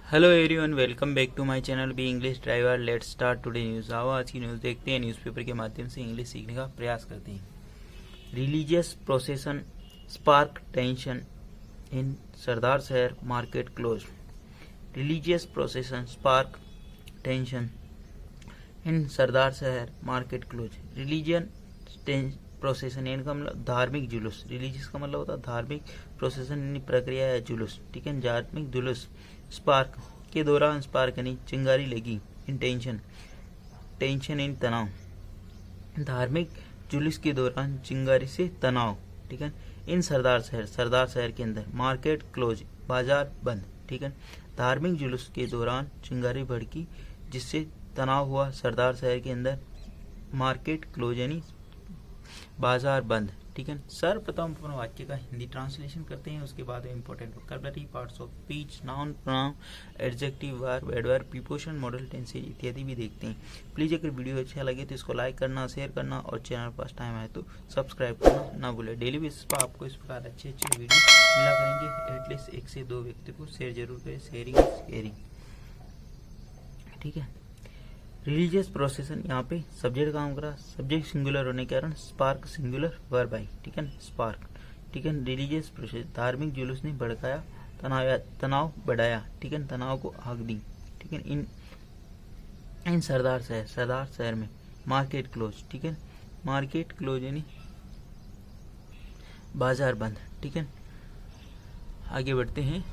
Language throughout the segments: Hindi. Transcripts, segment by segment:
Hello everyone, welcome back to my channel B English driver. Let's start today news. आओ आज की न्यूज़ देखते हैं। न्यूज़पेपर के माध्यम से इंग्लिश सीखने का प्रयास करते हैं। Religious procession spark tension in Sardarshahar market close. Religious procession spark tension in Sardarshahar market close. Religion procession यानी का मतलब धार्मिक जुलूस। रिलीजियस का मतलब होता है धार्मिक, प्रोसेशन यानी प्रक्रिया या जुलूस। ठीक है, धार्मिक जुलूस स्पार्क के दौरान, स्पार्क यानी चिंगारी लगी, इन टेंशन, टेंशन इन तनाव। धार्मिक जुलूस के दौरान चिंगारी से तनाव। ठीक है, इन सरदार शहर, सरदार शहर के अंदर, मार्केट क्लोज बाजार बंद। ठीक है, धार्मिक जुलूस के दौरान चिंगारी भड़की जिससे तनाव हुआ सरदार शहर के अंदर, मार्केट क्लोज यानी बाजार बंद। ठीक है, सर्वप्रथम पूर्ण वाक्य का हिंदी ट्रांसलेशन करते हैं, उसके बाद important vocabulary, parts of speech, noun, pronoun, adjective, verb, adverb, preposition, model tenses इत्यादि भी देखते हैं। प्लीज अगर वीडियो अच्छा लगे तो इसको लाइक करना, शेयर करना और चैनल फर्स्ट टाइम आए तो सब्सक्राइब करना ना भूले। डेली बेसिस पर आपको इस प्रकार अच्छे वीडियो मिला करेंगे। एटलीस्ट 1 से 2 व्यक्ति को शेयर जरूर करें। Sharing is caring. ठीक है, रिलीजियस प्रोसेशन, यहाँ पे सब्जेक्ट काम करा, सब्जेक्ट सिंगुलर होने के कारण स्पार्क सिंगुलर वर्ब आई। ठीक है, स्पार्क। ठीक है, रिलीजियस प्रोसेस धार्मिक जुलूस ने भड़काया, तनाव बढ़ाया। ठीक है, तनाव को आग दी। ठीक है, इन सरदार शहर, सरदार शहर में, मार्केट क्लोज। ठीक है, मार्केट क्लोज यानी बाजार बंद। ठीक है, आगे बढ़ते हैं।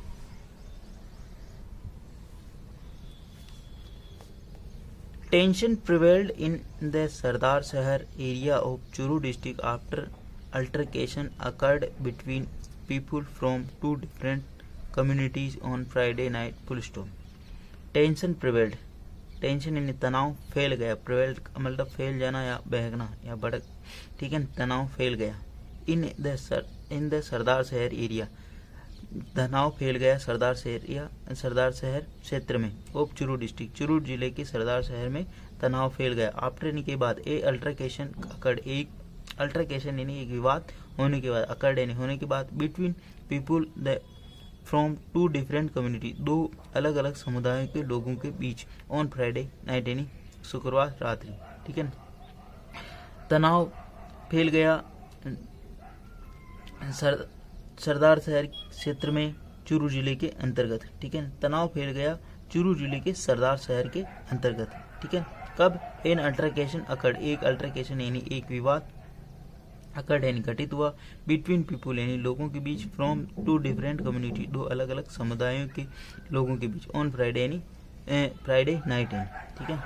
Tension prevailed in the Sardar Shahar area of Churu district after altercation occurred between people from two different communities on Friday night. Full stop. Tension prevailed. Tension यानी तनाव फैल गया। प्रिवेल्ड मतलब फैल जाना या बहकना या भड़क। ठीक है, तनाव फैल गया। इन द सरदार शहर एरिया, तनाव फैल गया सरदार शहर क्षेत्र में। ऑफ चुरू डिस्ट्रिक्ट, चुरू जिले के सरदार शहर में तनाव फैल गया। आफ्टर के बाद, ए अल्ट्राकेशन अकर्ड, एक अल्ट्राकेशन यानी एक विवाद होने के बाद, अकर्ड यानी होने के बाद, between people from two different community, दो अलग अलग समुदायों के लोगों के बीच, ऑन फ्राइडे नाइट यानी शुक्रवार रात्रि। ठीक है, तनाव फैल गया सरदार शहर क्षेत्र में, चूरू जिले के अंतर्गत। ठीक है, तनाव फैल गया चूरू जिले के सरदार शहर के अंतर्गत। ठीक है, कब? एन अल्ट्राकेशन अकर्ड, एक अल्ट्राकेशन यानी एक विवाद, अकर्ड यानी घटित हुआ, बिटवीन पीपुल यानी लोगों के बीच, फ्रॉम टू डिफरेंट कम्युनिटी, दो अलग अलग समुदायों के लोगों के बीच, ऑन फ्राइडे यानी फ्राइडे नाइट है। ठीक है,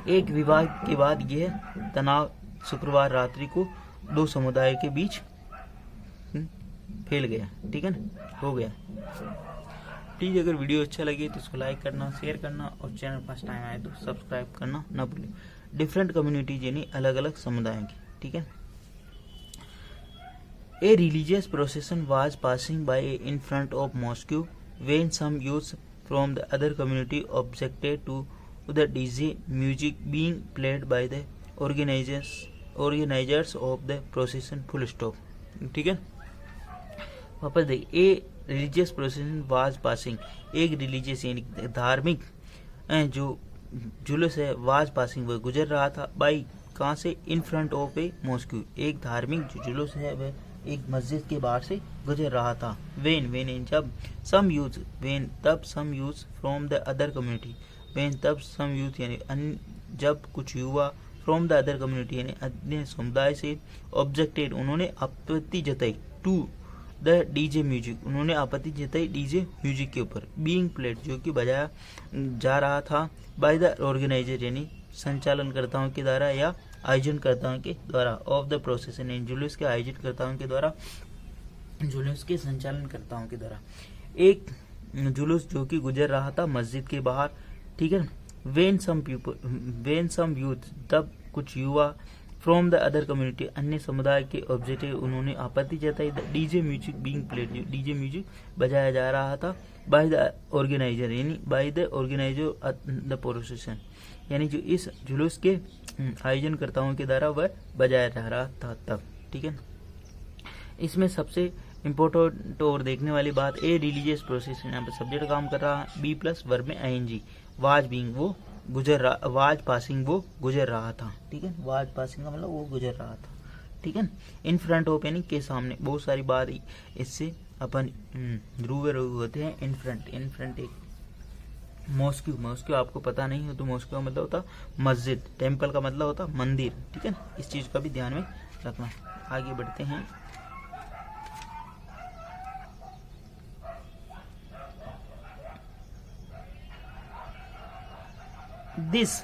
एक विवाद के बाद यह तनाव शुक्रवार रात्रि को दो समुदाय के बीच फैल गया। ठीक है ना, हो गया। प्लीज अगर वीडियो अच्छा लगे तो इसको लाइक करना, शेयर करना और चैनल फर्स्ट टाइम आए तो सब्सक्राइब करना ना भूलें। डिफरेंट कम्युनिटीज यानी अलग अलग समुदायों की। ठीक है, a religious procession was passing by in front of mosque when some youths from the other community objected to the DJ music being played by the organisers of the procession. Full stop. ठीक है, वापस देखिए। A religious procession was passing, एक रिलीजियस यानी धार्मिक जो जुलूस है, वाज पासिंग वह गुजर रहा था, बाई कहाँ से, इन फ्रंट ऑफ ए मॉस्क्यू, एक धार्मिक जो जुलूस है वह एक मस्जिद के बाहर से गुजर रहा था। वेन जब, सम यूथ वेन तब, some youth from the other community, when तब, सम यूथ यानी जब कुछ युवा, फ्रॉम द अदर कम्युनिटी यानी अन्य समुदाय से, ऑब्जेक्टेड उन्होंने आपत्ति जताई, टू द डीजे म्यूजिक उन्होंने आपत्ति जताई डीजे म्यूजिक के ऊपर, बीइंग प्लेड जो कि बजाया जा रहा था, बाय द ऑर्गेनाइजर यानी संचालनकर्ताओं के द्वारा या आयोजनकर्ताओं के द्वारा, ऑफ द प्रोसेशन यानी जुलूस के आयोजनकर्ताओं के द्वारा, जुलूस के संचालनकर्ताओं के द्वारा, एक जुलूस जो कि गुजर रहा था मस्जिद के बाहर। ठीक है, वेन सम यूथ तब कुछ युवा, फ्रॉम द अदर कम्युनिटी अन्य समुदाय के ऑब्जेक्टिव उन्होंने आपत्ति जताई, the DJ music being played DJ music बजाया जा रहा था, बाय द ऑर्गेनाइजर यानी by the organiser the procession यानी जो इस जुलूस के आयोजनकर्ताओं के द्वारा वह बजाया जा रहा था तब। ठीक है, इसमें सबसे इम्पोर्टेंट और देखने वाली बात, ए रिलीजियस प्रोसेशन, यहाँ पर सब्जेक्ट काम कर रहा है, बी प्लस वर्ब में आईएनजी, वाज बीइंग वो गुजर रहा, वाज पासिंग वो गुजर रहा था, ठीक है, वाज पासिंग का मतलब वो गुजर रहा था, ठीक है। इन फ्रंट ऑफ यानी के सामने, बहुत सारी बार इससे अपन रूबरू होते हैं। इन फ्रंट एक मॉस्क्यू आपको पता नहीं हो तो मॉस्क्यू का मतलब होता मस्जिद, टेम्पल का मतलब होता मंदिर, ठीक है। इस चीज का भी ध्यान में रखना। आगे बढ़ते हैं। This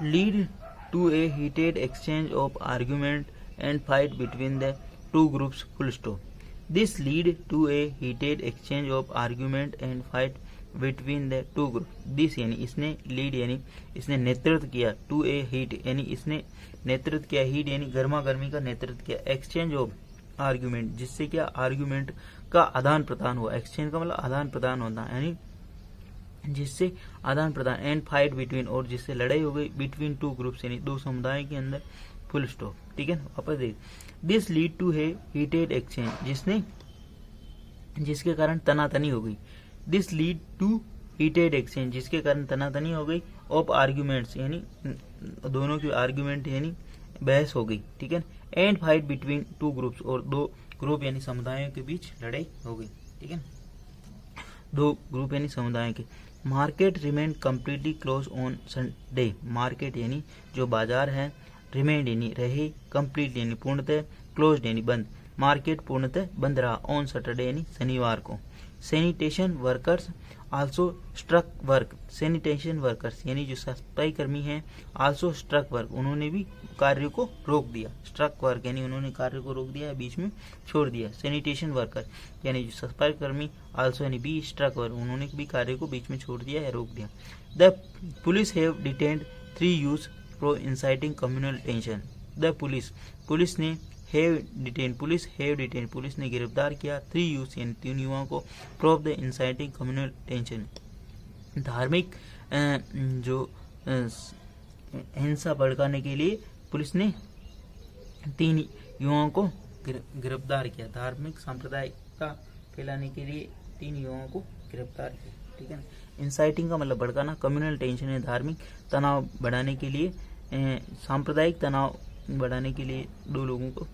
lead to a heated exchange of argument and fight between the two groups. Full stop. This lead to a heated exchange of argument and fight between the two groups. This यानी इसने लीड यानी इसने नेतृत्व किया, टू ए हीट यानी इसने नेतृत्व किया, हीट यानी गर्मा गर्मी का नेतृत्व किया, एक्सचेंज ऑफ आर्ग्यूमेंट जिससे क्या आर्ग्यूमेंट का आदान प्रदान हुआ। एक्सचेंज का मतलब आदान प्रदान होना यानी जिससे आदान प्रदान, एंड फाइट बिटवीन और जिससे लड़ाई हो गई, बिटवीन टू ग्रुप्स यानी दो समुदाय के अंदर। फुल स्टॉप, ठीक है। वापस देख, दिस लीड टू है हीटेड एक्सचेंज जिसके कारण तनातनी हो गई। This lead to heated exchange जिसके कारण तनातनी हो गई, ऑफ आर्ग्यूमेंट्स यानी दोनों की आर्ग्यूमेंट यानी बहस हो गई, ठीक है। And fight between two groups और दो ग्रुप यानी समुदायों के बीच लड़ाई हो गई, ठीक है, दो ग्रुप यानी समुदायों के। Market remain completely close on Sunday, market यानी जो बाजार है, रिमेन यानी रहे, कंप्लीट यानी पूर्णतः, क्लोज यानी बंद, मार्केट पूर्णतः बंद रहा, ऑन सैटरडे यानी शनिवार को। Sanitation workers also struck work, sanitation workers यानी जो सफाई कर्मी हैं, आल्सो स्ट्रक वर्क उन्होंने भी कार्य को रोक दिया, स्ट्रक वर्क यानी उन्होंने कार्य को रोक दिया, बीच में छोड़ दिया। सैनिटेशन वर्कर यानी जो सफाई कर्मी, आल्सो यानी बी स्ट्रक वर्क उन्होंने भी कार्य को बीच में छोड़ दिया या रोक दिया। The police have detained 3 youth for inciting communal tension, the police ने पुलिस ने गिरफ्तार किया 3 यूथ यानी 3 युवाओं को, for the inciting communal tension धार्मिक जो हिंसा भड़काने के लिए पुलिस ने 3 युवाओं को गिरफ्तार किया, धार्मिक सांप्रदायिकता फैलाने के लिए 3 युवाओं को गिरफ्तार किया, ठीक है। इंसाइटिंग का मतलब भड़काना, कम्युनल टेंशन है धार्मिक तनाव बढ़ाने के लिए, सांप्रदायिक तनाव बढ़ाने के लिए 3 लोगों को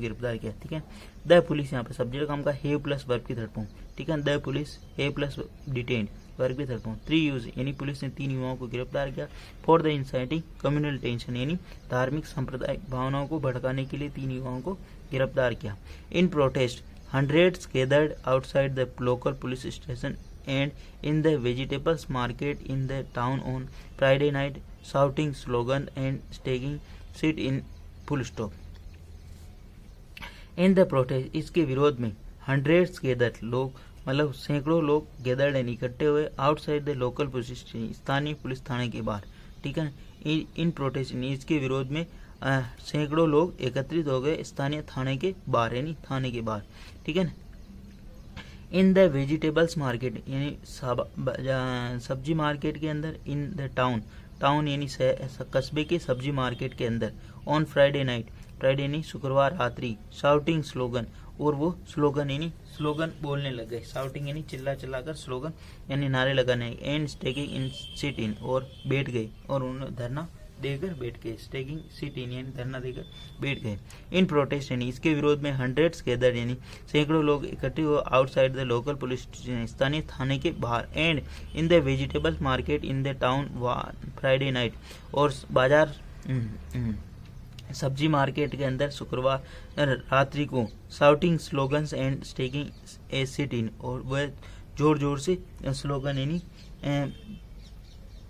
गिरफ्तार किया, ठीक है। द पुलिस यहाँ पे सब्जेक्ट काम का हैव प्लस वर्ब की थर्ड फॉर्म, ठीक है। The police have plus detained verb की थर्ड फॉर्म। 3 यूज यानी पुलिस ने 3 युवाओं को गिरफ्तार किया, for the inciting communal tension यानी धार्मिक सांप्रदायिक भावनाओं को भड़काने के लिए 3 युवाओं को गिरफ्तार किया। इन protest hundreds gathered outside the local police station and in the vegetables market in the town on Friday night, shouting slogan and taking sit in full stop. In the protest इसके विरोध में hundreds gathered लोग मतलब सैकड़ों लोग gathered यानी इकट्ठे हुए, outside the local police station स्थानीय पुलिस थाने के बाहर, ठीक है। इन प्रोटेस्ट इसके विरोध में सैकड़ों लोग एकत्रित हो गए स्थानीय थाने के बाहर यानी थाने के बाहर, ठीक है। इन द वेजिटेबल्स मार्केट यानी सब्जी मार्केट के अंदर, इन द टाउन यानी कस्बे के सब्जी मार्केट के अंदर, ऑन फ्राइडे नाइट, फ्राइडे यानी शुक्रवार रात्रि, शाउटिंग स्लोगन और वो स्लोगन बोलने लग गए, शाउटिंग यानी चिल्ला कर स्लोगन यानी नारे लगाने, and staking in sit in और बैठ गए और उन्होंने धरना देकर बैठ गए, स्टेकिंग सिट इन यानी धरना देकर बैठ गए। इन प्रोटेस्ट यानी इसके विरोध में hundreds gathered यानी सैकड़ों लोग इकट्ठे हुए, outside the local police station स्थानीय थाने के बाहर, and in the vegetables market in the town Friday night और बाजार सब्जी मार्केट के अंदर शुक्रवार रात्रि को, shouting slogans and staking A sit in और वह जोर से स्लोगन यानी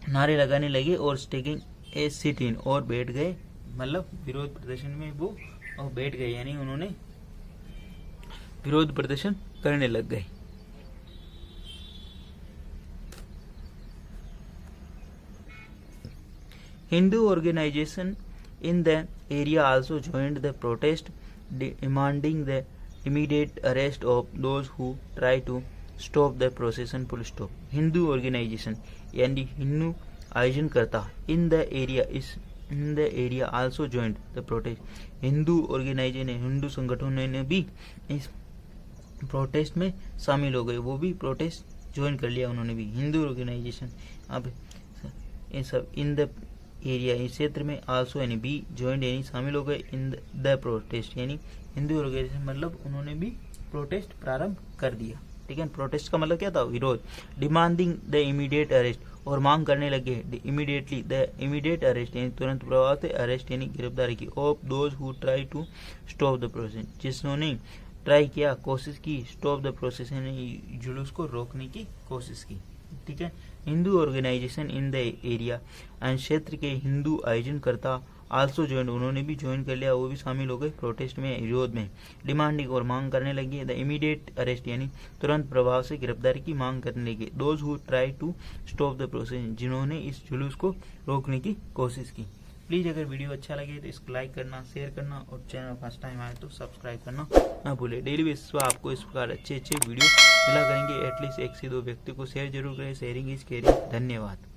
नारे लगाने लगे और स्टेकिंग ए सिट इन और बैठ गए, मतलब विरोध प्रदर्शन में वो और बैठ गए यानी उन्होंने विरोध प्रदर्शन करने लग गए। Hindu organisation in the area also joined the protest, demanding the immediate arrest of those who try to stop the procession. Full stop. Hindu organisation यानी हिंदू आयोजन करता, इन द एरिया इस in the area also joined the protest. Hindu organisation ने, हिंदू संगठनों ने भी इस प्रोटेस्ट में शामिल हो गए, वो भी प्रोटेस्ट ज्वाइन कर लिया उन्होंने भी। हिंदू ऑर्गेनाइजेशन अब इन सब इन द एरिया, इस क्षेत्र में आल्सो यानी बी ज्वाइंट यानी शामिल हो गए इन द प्रोटेस्ट, यानी हिंदू ऑर्गेनाइजेशन मतलब उन्होंने भी प्रोटेस्ट प्रारंभ कर दिया। ठीक है, प्रोटेस्ट का मतलब क्या था, विरोध। डिमांडिंग द इमीडिएट अरेस्ट, और मांग करने लगे इमीडिएटली द इमीडिएट अरेस्ट यानी तुरंत प्रभाव से अरेस्ट यानी गिरफ्तारी की, of those who try to stop the process, जिन्होंने ट्राई किया, कोशिश की, स्टॉप द प्रोसेस यानी जुलूस को रोकने की कोशिश की। ठीक है, Hindu organisation in the area and क्षेत्र के हिंदू आयोजनकर्ता आल्सो ज्वाइन, उन्होंने भी ज्वाइन कर लिया, वो भी शामिल हो गए प्रोटेस्ट में, विरोध में। डिमांडिंग और मांग करने लगे द इमीडिएट अरेस्ट यानी तुरंत प्रभाव से गिरफ्तारी की मांग करने लगे, those who try to stop the process, जिन्होंने इस जुलूस को रोकने की कोशिश की। प्लीज़ अगर वीडियो अच्छा लगे तो इसको लाइक करना, शेयर करना और चैनल फर्स्ट टाइम आए तो सब्सक्राइब करना ना भूले। डेली बेसिस पर आपको इस प्रकार अच्छे वीडियो मिला करेंगे, एटलीस्ट 1 से 2 व्यक्ति को शेयर जरूर करें। Sharing is caring. धन्यवाद।